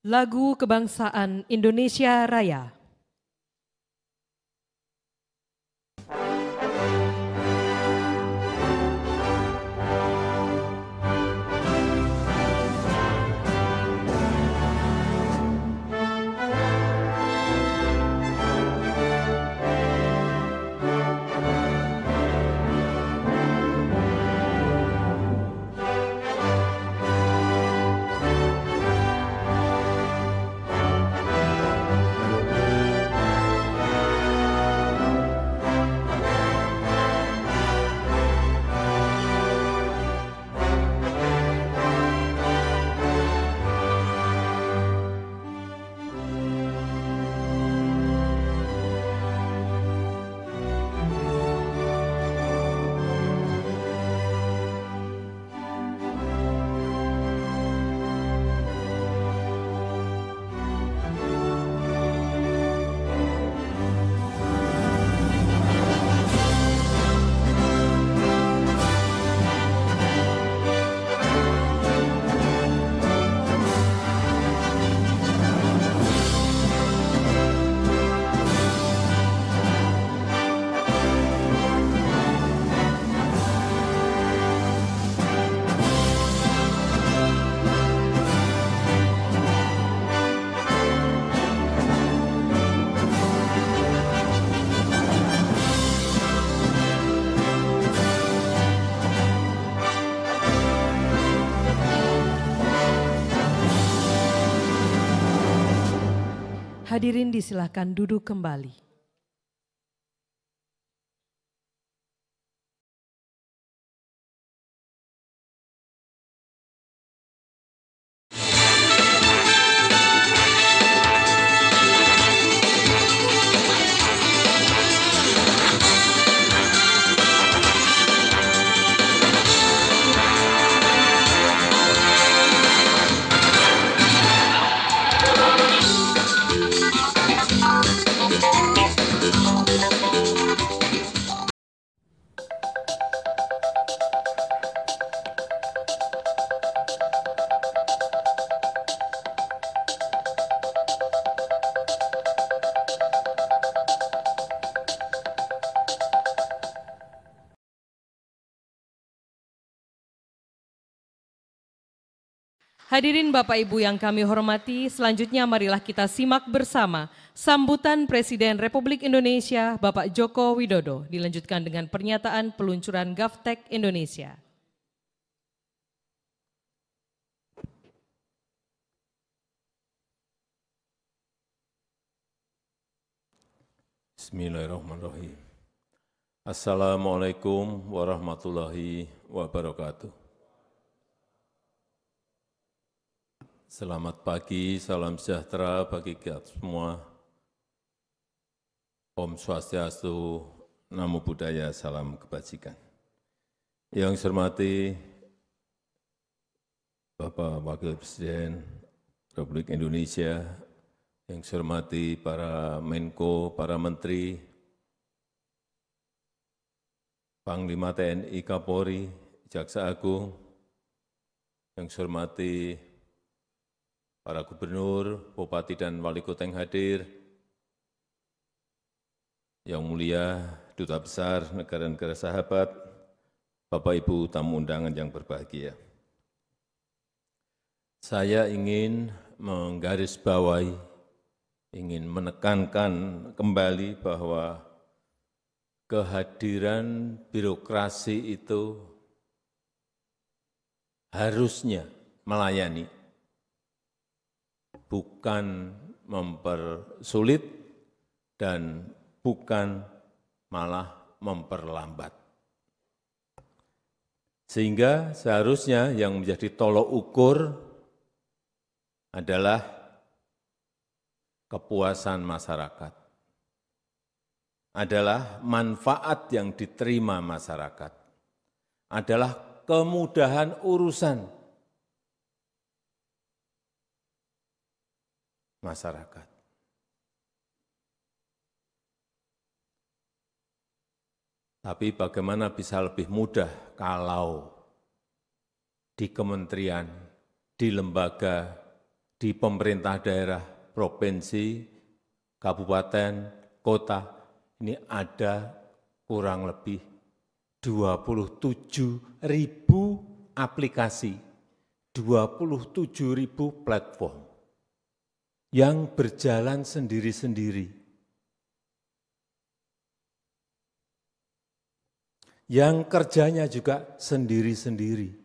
Lagu Kebangsaan Indonesia Raya. Hadirin disilahkan duduk kembali. Hadirin Bapak Ibu yang kami hormati, selanjutnya marilah kita simak bersama sambutan Presiden Republik Indonesia Bapak Joko Widodo, dilanjutkan dengan pernyataan peluncuran GovTech Indonesia. Bismillahirrahmanirrahim. Assalamualaikum warahmatullahi wabarakatuh. Selamat pagi, salam sejahtera bagi kita semua. Om Swastiastu, Namo Buddhaya, salam kebajikan. Yang saya hormati Bapak Wakil Presiden Republik Indonesia, yang saya hormati para Menko, para Menteri, Panglima TNI Kapolri, Jaksa Agung, yang saya hormati para gubernur, bupati dan wali kota yang hadir, yang mulia Duta Besar negara-negara sahabat, Bapak Ibu tamu undangan yang berbahagia. Saya ingin menggarisbawahi, ingin menekankan kembali bahwa kehadiran birokrasi itu harusnya melayani, bukan mempersulit dan bukan malah memperlambat. Sehingga seharusnya yang menjadi tolok ukur adalah kepuasan masyarakat, adalah manfaat yang diterima masyarakat, adalah kemudahan urusan masyarakat. Tapi bagaimana bisa lebih mudah kalau di kementerian, di lembaga, di pemerintah daerah, provinsi, kabupaten, kota, ini ada kurang lebih 27.000 aplikasi, 27.000 platform yang berjalan sendiri-sendiri, yang kerjanya juga sendiri-sendiri.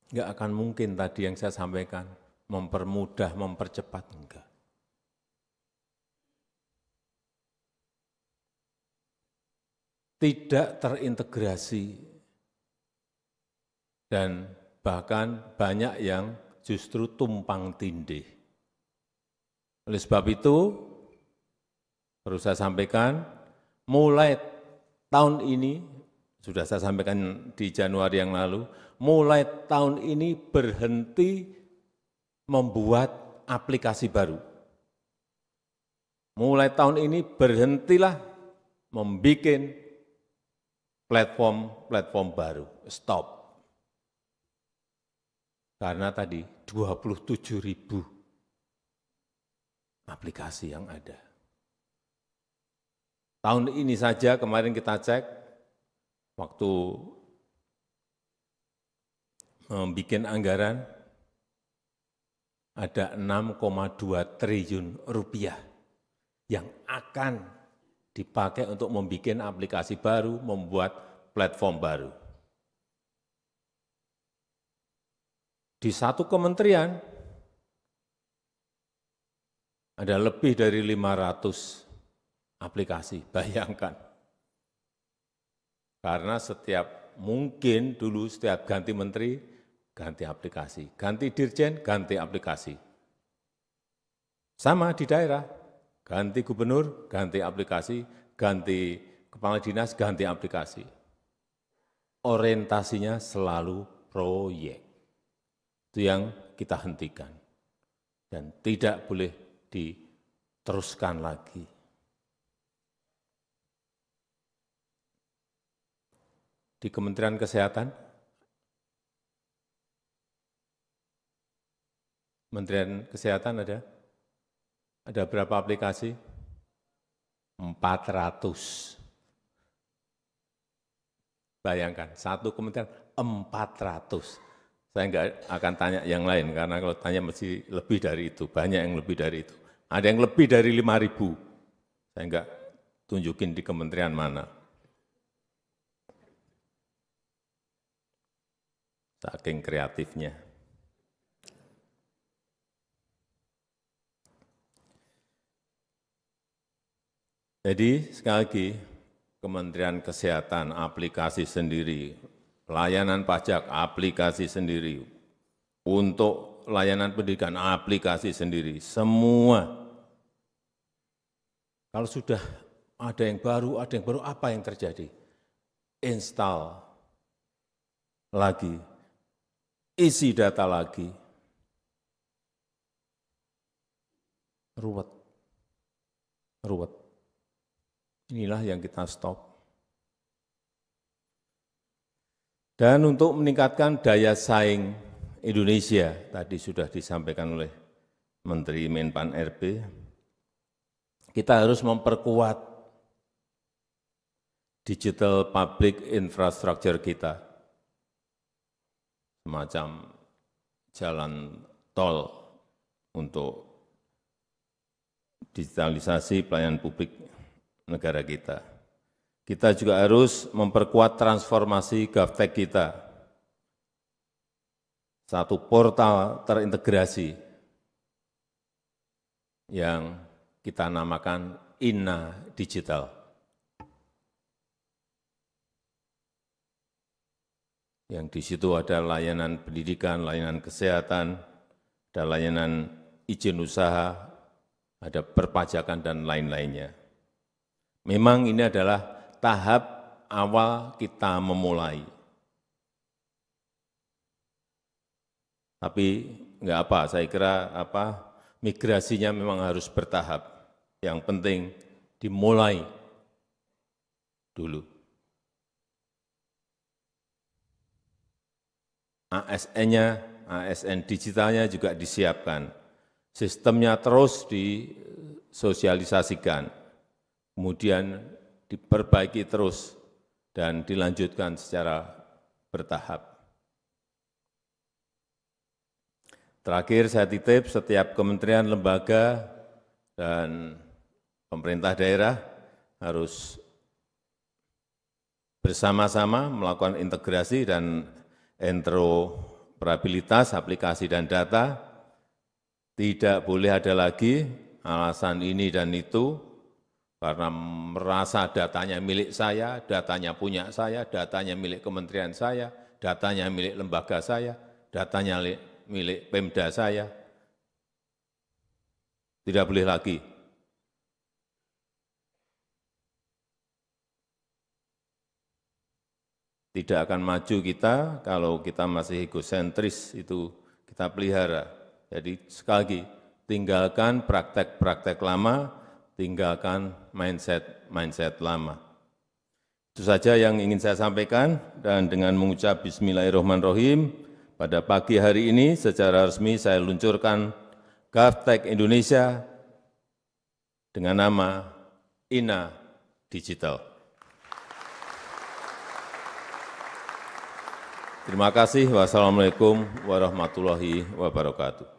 Enggak akan mungkin tadi yang saya sampaikan, mempermudah, mempercepat, enggak. Tidak terintegrasi dan bahkan banyak yang justru tumpang tindih. Oleh sebab itu, perlu saya sampaikan, mulai tahun ini, sudah saya sampaikan di Januari yang lalu, mulai tahun ini berhenti membuat aplikasi baru. Mulai tahun ini berhentilah membuat platform baru, stop. Karena tadi 27.000 aplikasi yang ada. Tahun ini saja kemarin kita cek, waktu membuat anggaran, ada 6,2 triliun rupiah yang akan dipakai untuk membuat aplikasi baru, membuat platform baru. Di satu kementerian ada lebih dari 500 aplikasi, bayangkan. Karena mungkin dulu setiap ganti menteri, ganti aplikasi. Ganti dirjen, ganti aplikasi. Sama di daerah, ganti gubernur, ganti aplikasi, ganti kepala dinas, ganti aplikasi. Orientasinya selalu proyek. Itu yang kita hentikan. Dan tidak boleh diteruskan lagi. Di Kementerian Kesehatan, ada berapa aplikasi? 400. Bayangkan, satu kementerian 400. Saya enggak akan tanya yang lain, karena kalau tanya mesti lebih dari itu, banyak yang lebih dari itu. Ada yang lebih dari 5.000. Saya enggak tunjukin di kementerian mana. Saking kreatifnya. Jadi sekali lagi, Kementerian Kesehatan aplikasi sendiri, pelayanan pajak aplikasi sendiri, untuk layanan pendidikan aplikasi sendiri, semua. Kalau sudah ada yang baru, apa yang terjadi? Install lagi, isi data lagi, ruwet. Inilah yang kita stop. Dan untuk meningkatkan daya saing Indonesia, tadi sudah disampaikan oleh Menteri Menpan RB, kita harus memperkuat digital public infrastructure kita, semacam jalan tol untuk digitalisasi pelayanan publik negara kita. Kita juga harus memperkuat transformasi GovTech kita. Satu portal terintegrasi yang kita namakan INA Digital. Yang di situ ada layanan pendidikan, layanan kesehatan, ada layanan izin usaha, ada perpajakan dan lain-lainnya. Memang ini adalah tahap awal kita memulai. Tapi enggak apa, saya kira migrasinya memang harus bertahap. Yang penting dimulai dulu. ASN-nya, ASN digitalnya juga disiapkan. Sistemnya terus disosialisasikan, kemudian diperbaiki terus dan dilanjutkan secara bertahap. Terakhir, saya titip setiap kementerian, lembaga, dan pemerintah daerah harus bersama-sama melakukan integrasi dan interoperabilitas aplikasi dan data. Tidak boleh ada lagi alasan ini dan itu, karena merasa datanya milik saya, datanya punya saya, datanya milik kementerian saya, datanya milik lembaga saya, datanya milik Pemda saya. Tidak boleh lagi. Tidak akan maju kita kalau kita masih egosentris, itu kita pelihara. Jadi sekali lagi, tinggalkan praktek-praktek lama, tinggalkan mindset lama. Itu saja yang ingin saya sampaikan, dan dengan mengucap Bismillahirrahmanirrahim, pada pagi hari ini secara resmi saya luncurkan GovTech Indonesia dengan nama INA Digital. Terima kasih. Wassalamualaikum warahmatullahi wabarakatuh.